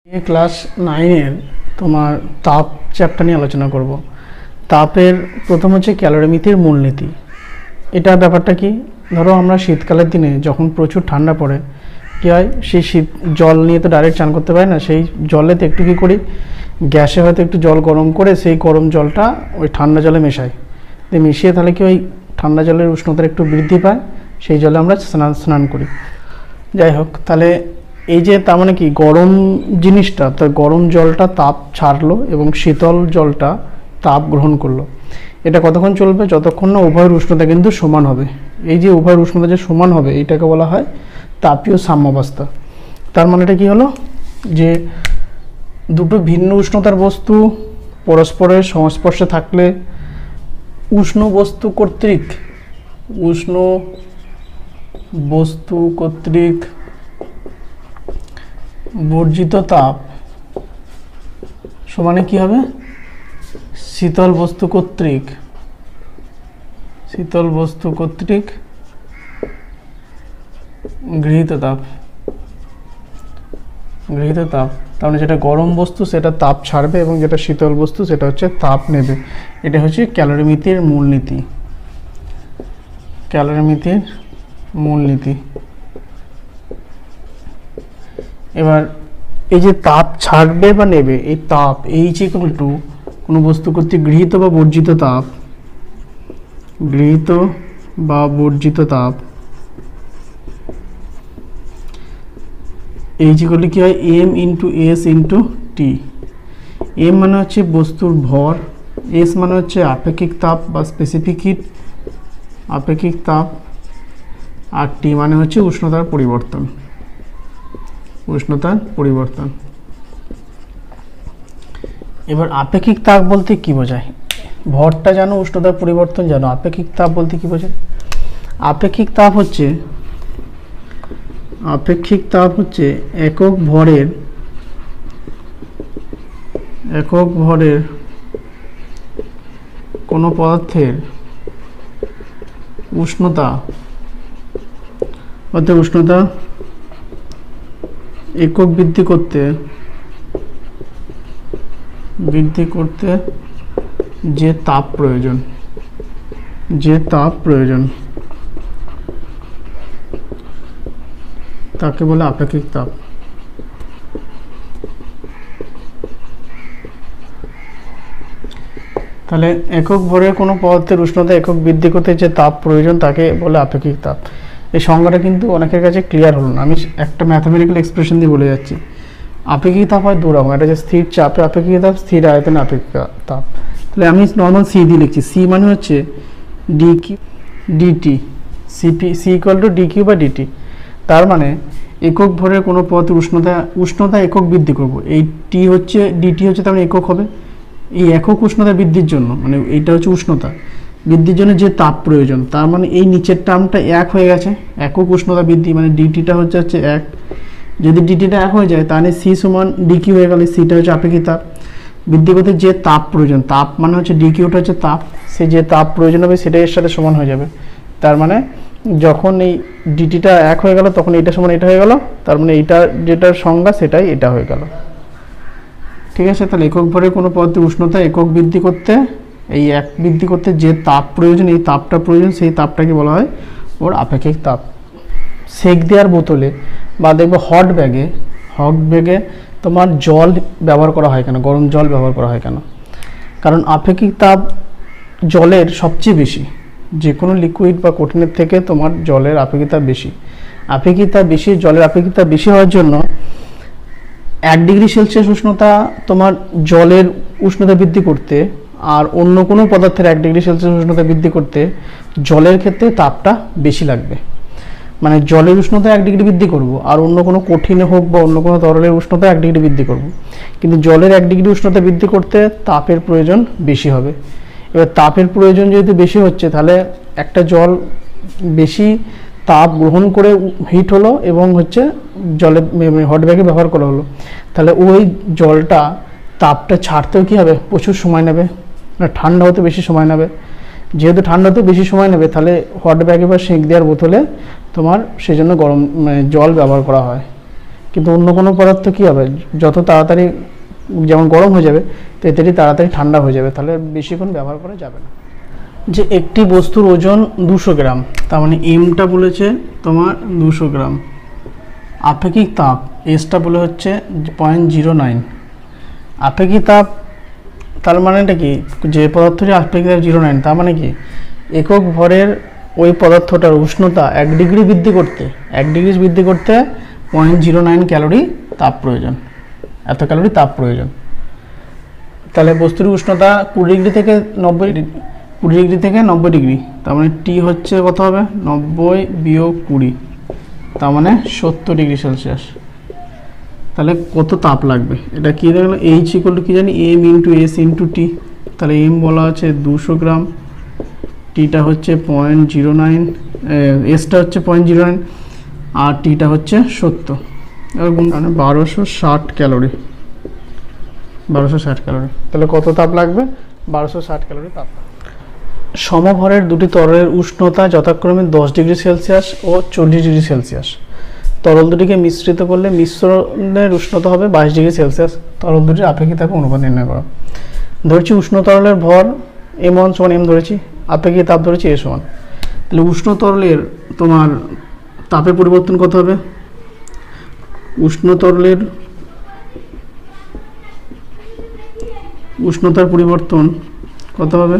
ये क्लास 9 তোমার তাপ চ্যাপ্টার নিয়ে আলোচনা করব। তাপের প্রথম হচ্ছে ক্যালোরিমিতির মূলনীতি। এটা ব্যাপারটা কি, ধরো আমরা শীতকালের দিনে যখন প্রচুর ঠান্ডা পড়ে কী হয়, সেই শীত জল নিয়ে তো ডাইরেক্ট চান করতে পারি না, সেই জলেতে একটু কী করি, গ্যাসে হয়তো একটু জল গরম করে সেই গরম জলটা ওই ঠান্ডা জলে মেশাই, দিয়ে মিশিয়ে তাহলে কি ওই ঠান্ডা জলের উষ্ণতার একটু বৃদ্ধি পায়, সেই জলে আমরা স্নান করি। যাই হোক, তাহলে এই যে তার মানে কি গরম জিনিসটা, তো গরম জলটা তাপ ছাড়লো এবং শীতল জলটা তাপ গ্রহণ করলো। এটা কতক্ষণ চলবে? যতক্ষণ না উভয়ের উষ্ণতা কিন্তু সমান হবে। এই যে উভয়ের উষ্ণতা যে সমান হবে এইটাকে বলা হয় তাপীয় সাম্যাবস্থা। তার মানে এটা কি হলো, যে দুটো ভিন্ন উষ্ণতার বস্তু পরস্পরের সংস্পর্শে থাকলে উষ্ণ বস্তু কর্তৃক বর্জিত তাপ সমানে কি হবে, শীতল বস্তু কর্তৃক গৃহীত তাপ। তার মানে যেটা গরম বস্তু সেটা তাপ ছাড়বে এবং যেটা শীতল বস্তু সেটা হচ্ছে তাপ নেবে। এটা হচ্ছে ক্যালোরিমিতির মূলনীতি। এবার এই যে তাপ ছাড়বে বা নেবে, এই তাপ H = কোনো বস্তু কর্তৃক গৃহীত বা বর্জিত তাপ H = কি হয়, m × s × t। m মানে হচ্ছে বস্তুর ভর, s মানে হচ্ছে আপেক্ষিক তাপ বা স্পেসিফিক হিট, আর t মানে হচ্ছে উষ্ণতার পরিবর্তন। এবার আপেক্ষিক তাপ বলতে কি বোঝায়? ভরটা জানো, উষ্ণতার পরিবর্তন জানো, আপেক্ষিক তাপ বলতে কি বোঝায়? আপেক্ষিক তাপ হচ্ছে একক ভরের কোনো পদার্থের উষ্ণতা একক বৃদ্ধি করতে যে তাপ প্রয়োজন তাকে বলে আপেক্ষিক তাপ। তাহলে একক ভরের কোনো পদার্থের উষ্ণতা একক বৃদ্ধি করতে যে তাপ প্রয়োজন তাকে বলে আপেক্ষিক তাপ। এই সংজ্ঞাটা কিন্তু অনেকের কাছে ক্লিয়ার হলো না, আমি একটা ম্যাথমেটিক্যাল এক্সপ্রেশন দিয়ে বলে যাচ্ছি। আপেক্ষিক তাপ হয় দু রকম, একটা যে স্থির চাপে আপেক্ষিক তাপ, স্থির আয়তনে আপেক্ষিক তাপ। তাহলে আমি নর্মাল সি দিয়ে লিখছি, সি মানে হচ্ছে ডিটি, সি = dq বা dt। তার মানে একক ভরের কোনো পদার্থের উষ্ণতা একক বৃদ্ধি করব, এই ডিটি হচ্ছে তার মানে একক হবে। এই একক উষ্ণতা বৃদ্ধির জন্য, মানে এইটা হচ্ছে উষ্ণতা বৃদ্ধির জন্য যে তাপ প্রয়োজন, তার মানে এই নিচের টার্মটা 1 হয়ে গেছে, একক উষ্ণতা বৃদ্ধি মানে ডিটিটা হচ্ছে 1। যদি ডিটিটা 1 হয়ে যায় তাহলে সি সমান dq হয়ে গেলে, সিটা হচ্ছে আপেক্ষিক তাপ। বৃদ্ধি করতে যে তাপ প্রয়োজন, তাপ মানে হচ্ছে ডিকিউটা হচ্ছে তাপ, সে যে তাপ প্রয়োজন হবে সেটা এর সাথে সমান হয়ে যাবে। তার মানে যখন এই ডিটিটা 1 হয়ে গেল তখন এটা সমান এটা হয়ে গেল, তার মানে এইটা যেটার সংজ্ঞা সেটাই এটা হয়ে গেল। ঠিক আছে, তাহলে একক ভরের কোনো পদার্থের উষ্ণতা একক বৃদ্ধি করতে যে তাপ প্রয়োজন, এই তাপটা প্রয়োজন, সেই তাপটাকে বলা হয় ওর আপেক্ষিক তাপ। সেক দেওয়ার বোতলে বা দেখবে হট ব্যাগে তোমার জল ব্যবহার করা হয় কেন, গরম জল ব্যবহার করা হয় কেন? কারণ আপেক্ষিক তাপ জলের সবচেয়ে বেশি, যে কোনো লিকুইড বা কঠিনের থেকে তোমার জলের আপেক্ষিক তাপ বেশি। জলের আপেক্ষিক তাপ বেশি হওয়ার জন্য 1 ডিগ্রি সেলসিয়াস উষ্ণতা তোমার জলের উষ্ণতা বৃদ্ধি করতে, আর অন্য কোনো পদার্থের 1 ডিগ্রি সেলসিয়াস উষ্ণতা বৃদ্ধি করতে জলের ক্ষেত্রে তাপটা বেশি লাগবে। মানে জলের উষ্ণতা 1 ডিগ্রি বৃদ্ধি করব, আর অন্য কোনো কঠিনে হোক বা অন্য কোনো তরলের উষ্ণতা 1 ডিগ্রি বৃদ্ধি করব, কিন্তু জলের 1 ডিগ্রি উষ্ণতা বৃদ্ধি করতে তাপের প্রয়োজন বেশি হবে। এবার তাপের প্রয়োজন যেহেতু বেশি হচ্ছে, তাহলে একটা জল বেশি তাপ গ্রহণ করে হিট হলো এবং হচ্ছে জলে হট ব্যাগে ব্যবহার করা হলো, তাহলে ওই জলটা তাপটা ছাড়তেও কী হবে, প্রচুর সময় নেবে, ঠান্ডা হতে বেশি সময় নেবে। যেহেতু ঠান্ডাতে বেশি সময় নেবে তাহলে হট ব্যাগে বা সেঁক দেওয়ার বোতলে তোমার সেজন্য গরম জল ব্যবহার করা হয়। কিন্তু অন্য কোনো পদার্থ কী হবে, যত তাড়াতাড়ি যেমন গরম হয়ে যাবে তেমনি তাড়াতাড়ি ঠান্ডা হয়ে যাবে, তাহলে বেশিক্ষণ ব্যবহার করা যাবে না। যে একটি বস্তুর ওজন 200 গ্রাম, তার মানে এমটা বলেছে তোমার 200 গ্রাম, আপেক্ষিক তাপ এসটা বলে হচ্ছে 0.09। আপেক্ষিক তাপ তার মানেটা কি, যে পদার্থটি আপেক্ষিক তাপ 0.9, তার মানে কি একক ভরের ওই পদার্থটার উষ্ণতা 1 ডিগ্রি বৃদ্ধি করতে 0.09 ক্যালোরি তাপ প্রয়োজন, এত ক্যালোরি তাপ প্রয়োজন। তাহলে বস্তুর উষ্ণতা 20 ডিগ্রি থেকে 90 ডিগ্রি, তার মানে টি হচ্ছে কত হবে 90 বিয়োগ 20, তার মানে 70 ডিগ্রি সেলসিয়াস। তাহলে কত তাপ লাগবে, এটা কি দেখলো, এইচ ইকুয়াল টু কি জানি M into S into T. তাহলে এম বলা আছে 200 গ্রাম, টিটা হচ্ছে 0.09, এসটা হচ্ছে 0.09 আর টিটা হচ্ছে 70, এরকম মানে 1260 ক্যালোরি, 1260 ক্যালোরি। তাহলে কত তাপ লাগবে, 1260 ক্যালোরি তাপ। সমভরের দুটি তরলের উষ্ণতা যথাক্রমে 10 ডিগ্রি সেলসিয়াস ও 40 ডিগ্রি সেলসিয়াস। তরল দুটিকে মিশ্রিত করলে মিশ্রণের উষ্ণতা হবে 22 ডিগ্রি সেলসিয়াস। তরল দুটির আপেক্ষিক তাপের অনুপাত নির্ণয় করা। ধরছি উষ্ণ তরলের ভর m1 সমান m ধরেছি, আপেক্ষিক তাপ ধরেছি a সমান। তাহলে উষ্ণ তরলের তোমার তাপের পরিবর্তন কত হবে, উষ্ণ তরলের উষ্ণতার পরিবর্তন কত হবে,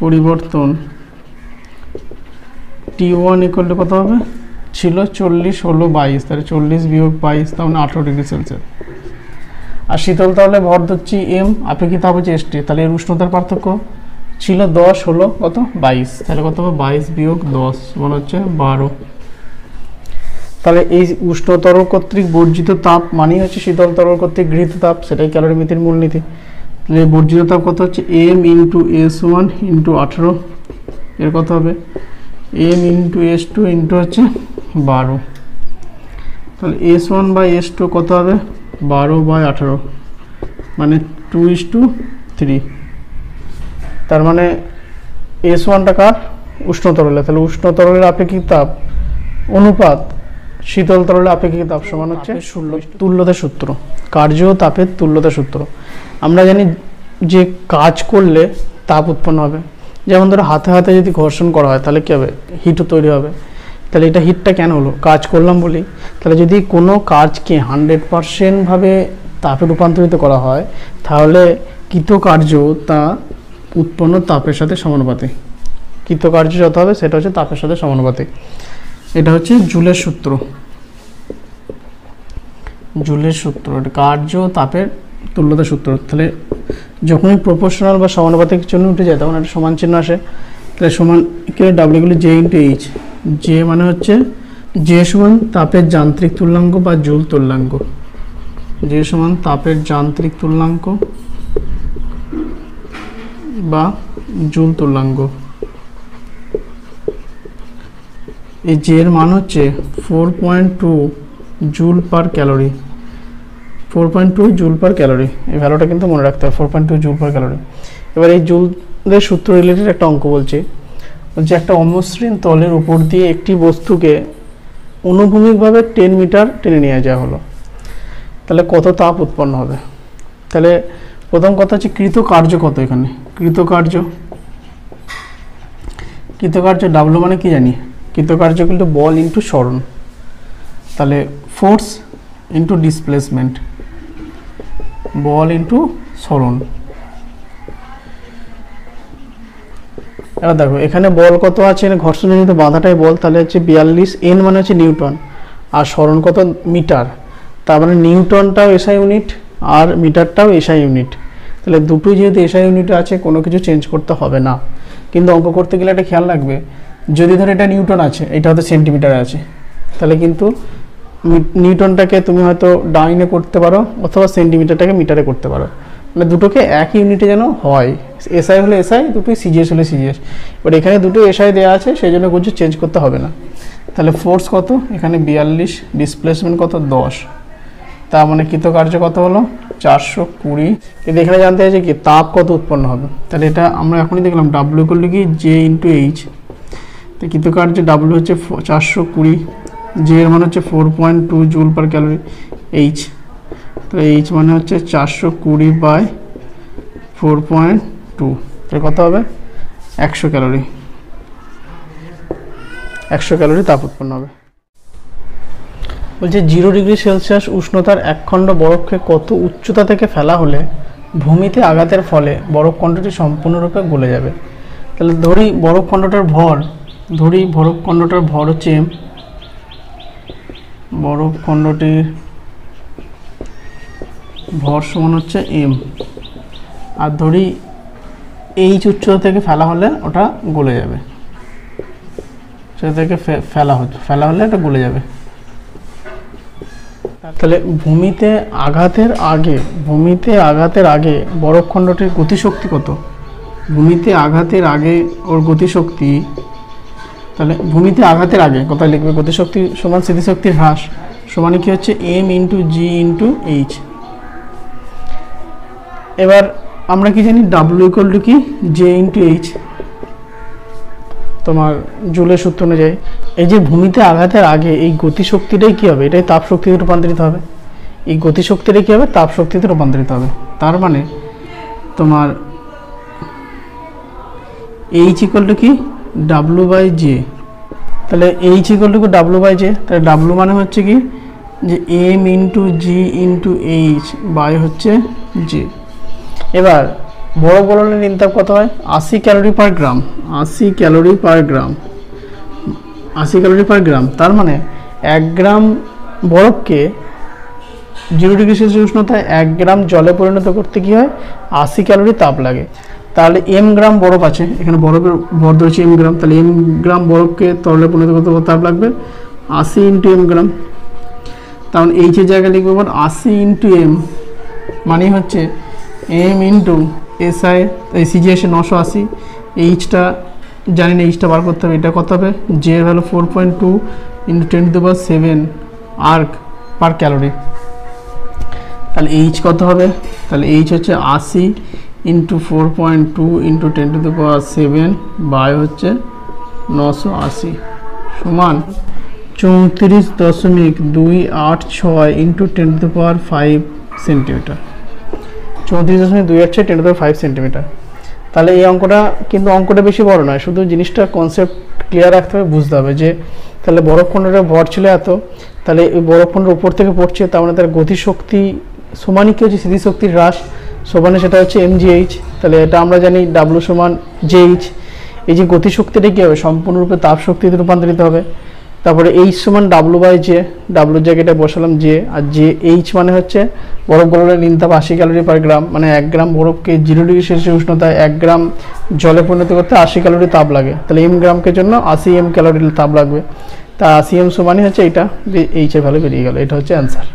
পরিবর্তন T1 ইকুয়াল টু কত হবে, ছিল 40 হলো 22, তাহলে 40 বিয়োগ 22, তার মানে 18 ডিগ্রি সেলসিয়াস। আর শীতল তরলে ভর ধরছি m, আপেক্ষিক তাপ হচ্ছে ST, তাহলে এর উষ্ণতার পার্থক্য ছিল 10 হলো কত 22, তাহলে কত হবে 22 বিয়োগ 10 মানে হচ্ছে 12। তাহলে এই উষ্ণ তরল কর্তৃক বর্জিত তাপ মানেই হচ্ছে শীতল তরল কর্তৃক গৃহীত তাপ, সেটাই ক্যালোরিমিতির মূলনীতি। তাহলে বর্জিত তাপ কত হচ্ছে m ইন্টু S1 ইন্টু 18, এর কত হবে m ইন্টু S2 ইন্টু হচ্ছে 12। তাহলে S1 বাই S2 কত হবে 12/18, মানে 2:3। তার মানে S1টা কার, উষ্ণ তরলে, তাহলে উষ্ণ তরলের আপেক্ষিক তাপ অনুপাত শীতল তরলের আপেক্ষিক তাপ সমান হচ্ছে তুল্যতা সূত্র, কার্য ও তাপের তুল্যতা সূত্র। আমরা জানি যে কাজ করলে তাপ উৎপন্ন হবে, যেমন ধরো হাতে হাতে যদি ঘর্ষণ করা হয় তাহলে কী হবে, হিটও তৈরি হবে। তাহলে এটা হিটটা কেন হলো, কাজ করলাম বলি। তাহলে যদি কোনো কাজকে 100% ভাবে তাপে রূপান্তরিত করা হয় তাহলে কৃতকার্য তা উৎপন্ন তাপের সাথে সমানুপাতিক, কৃতকার্য যত হবে সেটা হচ্ছে তাপের সাথে সমানুপাতিক। এটা হচ্ছে জুলের সূত্র, জুলের সূত্র, এটা কার্য তাপের তুল্যতা সূত্র। তাহলে যখনই প্রপোর্শনাল বা সমানুপাতিক জন্য উঠে যায় তখন একটা সমান চিহ্ন আসে। তাহলে সমান কে ডাব্লিউগুলি জে ইন্টু এইচ, জে মানে হচ্ছে জে সমান তাপের যান্ত্রিক তুল্যাঙ্ক বা জুল তুল্যাঙ্ক, জে সমান তাপের যান্ত্রিক তুল্যাঙ্ক বা জুল তুল্যাঙ্ক। এই জে এর মান হচ্ছে 4.2 joule per calorie, 4.2 joule per calorie. এই ভ্যালুটা কিন্তু মনে রাখতে হবে, 4.2 জুল পার ক্যালোরি। এবার এই জুলের সূত্র রিলেটেড একটা অঙ্ক বলছে যে একটা অমসৃণ তলের উপর দিয়ে একটি বস্তুকে অনুভূমিকভাবে 10 মিটার টেনে নিয়ে যাওয়া হলো, তাহলে কত তাপ উৎপন্ন হবে। তাহলে প্রথম কথা হচ্ছে কৃতকার্য কত, এখানে কৃতকার্য ডাব্লু মানে কি জানি, কৃতকার্য কিন্তু বল ইন্টু সরণ, তাহলে ফোর্স ইন্টু ডিসপ্লেসমেন্ট, বল ইন্টু সরণ। এবার দেখো এখানে বল কত আছে, ঘর্ষণজনিত বাধাটাই বল, তাহলে হচ্ছে 42, এন মানে হচ্ছে নিউটন, আর সরণ কত মিটার, তার মানে নিউটনটাও এসআই ইউনিট আর মিটারটাও এসআই ইউনিট। তাহলে দুটোই যেহেতু এসআই ইউনিট আছে কোনো কিছু চেঞ্জ করতে হবে না। কিন্তু অঙ্ক করতে গেলে একটা খেয়াল রাখবে, যদি ধরো এটা নিউটন আছে, এটা হয়তো সেন্টিমিটারে আছে, তাহলে কিন্তু নিউটনটাকে তুমি হয়তো ডাইনে করতে পারো অথবা সেন্টিমিটারটাকে মিটারে করতে পারো, মানে দুটোকে একই ইউনিটে যেন হয়, এসআই হলে এসআই, দুটোই সিজিএস হলে সিজিএস। বাট এখানে দুটো এসআই দেওয়া আছে সেই জন্য কিছু চেঞ্জ করতে হবে না। তাহলে ফোর্স কত, এখানে 42, ডিসপ্লেসমেন্ট কত 10, তার মানে কৃতকার্য কত হলো 420। কিন্তু এখানে জানতে চাইছে কি তাপ কত উৎপন্ন হবে, তাহলে এটা আমরা এখনই দেখলাম ডাব্লিউ করলে কি জে ইন্টু এইচ, তো কৃতকার্য ডাব্লিউ হচ্ছে 420 জে এর মানে হচ্ছে 4.2 জুল পার ক্যালোরি, এইচ তো এইচ মানে হচ্ছে 420/4.2, তাহলে কত হবে 100 ক্যালোরি, 100 ক্যালোরি তাপ উৎপন্ন হবে। বলছে 0 ডিগ্রি সেলসিয়াস উষ্ণতার এক খণ্ড বরফকে কত উচ্চতা থেকে ফেলা হলে ভূমিতে আঘাতের ফলে বরফ খণ্ডটি সম্পূর্ণরূপে গলে যাবে। তাহলে ধরি বরফ খণ্ডটার ভর হচ্ছে m, বরফ খণ্ডটির ভর সমান হচ্ছে m, আর ধরি এইচ উচ্চতা থেকে ফেলা হলে ওটা গলে যাবে, সেটা থেকে ফেলা হলে এটা গলে যাবে। তাহলে ভূমিতে আঘাতের আগে বরফ খণ্ডটির গতিশক্তি কত? ভূমিতে আঘাতের আগে ওর গতিশক্তি, তাহলে ভূমিতে আঘাতের আগে কোথায় লিখবে? গতিশক্তি সমান স্থিতিশক্তির হ্রাস সমান কি হচ্ছে m into G into H. এবার আমরা কি জানি W ইকুয়াল টু কি জে ইন্টু এইচ, তোমার জুলের সূত্র অনুযায়ী। এই যে ভূমিতে আঘাতের আগে এই গতিশক্তিটাই কি হবে? এটাই তাপ শক্তিতে রূপান্তরিত হবে। এই গতিশক্তিটাই কি হবে? তাপ শক্তিতে রূপান্তরিত হবে। তার মানে তোমার এইচ ইকুয়াল টু কি ডাব্লু বাই জে, তাহলে H equal to W by J, তাহলে ডাব্লু মানে হচ্ছে কি যে M into G into H by হচ্ছে জে। এবার বরফ গলনের নির্তাপ কত হয়? 80 ক্যালোরি পার গ্রাম, 80 ক্যালোরি পার গ্রাম। তার মানে 1 গ্রাম বরফকে 0 ডিগ্রি সেলসিয়াস উষ্ণতায় 1 গ্রাম জলে পরিণত করতে কি হয়? 80 ক্যালোরি তাপ লাগে। তাহলে m গ্রাম বরফ আছে, এখানে বরফের ভর ধরেছে m গ্রাম, তাহলে m গ্রাম বরফকে তরলে পরিণত করতে তাপ লাগবে 80 ইন্টু m গ্রাম। তাহলে এইচ এর জায়গায় লিখবো 80 ইন্টু m মানে হচ্ছে m ইন্টু এসআই, এই সিজি এসে 980, এইচটা জানি না, এইচটা বার করতে হবে। এটা কত হবে? জে এর ভ্যালু 4.2 ইন্টু 10⁻7 আর্ক পার ক্যালোরি। তাহলে এইচ কত হবে? তাহলে এইচ হচ্ছে 80 ইন্টু 4.2 ইন্টু 10⁻7 বাই হচ্ছে 980 সমান 34.286 ইন্টু 10⁵ সেন্টিমিটার, 34.286 10⁵ সেন্টিমিটার। তাহলে এই অঙ্কটা বেশি বড় নয়, শুধু জিনিসটা কনসেপ্ট ক্লিয়ার রাখতে হবে, বুঝতে হবে যে তাহলে বরফ খণ্ডের ভর ছিল এত, তাহলে এই বরফ খণ্ডের উপর থেকে পড়ছে, তার মানে তার গতিশক্তি সমানই কি হচ্ছে স্থিতিশক্তির হ্রাস, সমানে সেটা হচ্ছে mgh। তাহলে এটা আমরা জানি W সমান jh। এই যে গতিশক্তিটা কী হবে? সম্পূর্ণরূপে তাপ শক্তিতে রূপান্তরিত হবে। তারপরে h সমান W বাই জে, W জায়গাটা বসালাম জে, আর জে এইচ মানে হচ্ছে বরফ গলনের নির্তাপ 80 ক্যালোরি পার গ্রাম, মানে 1 গ্রাম বরফকে 0 ডিগ্রি সেলসিয়াস উষ্ণতায় 1 গ্রাম জলে পরিণত করতে 80 ক্যালোরি তাপ লাগে। তাহলে m গ্রামকে জন্য 80 m ক্যালোরি তাপ লাগবে। তা 80 m সমানই হচ্ছে এইটা, এইচ এর ভ্যালু বেরিয়ে গেল। এটা হচ্ছে অ্যান্সার।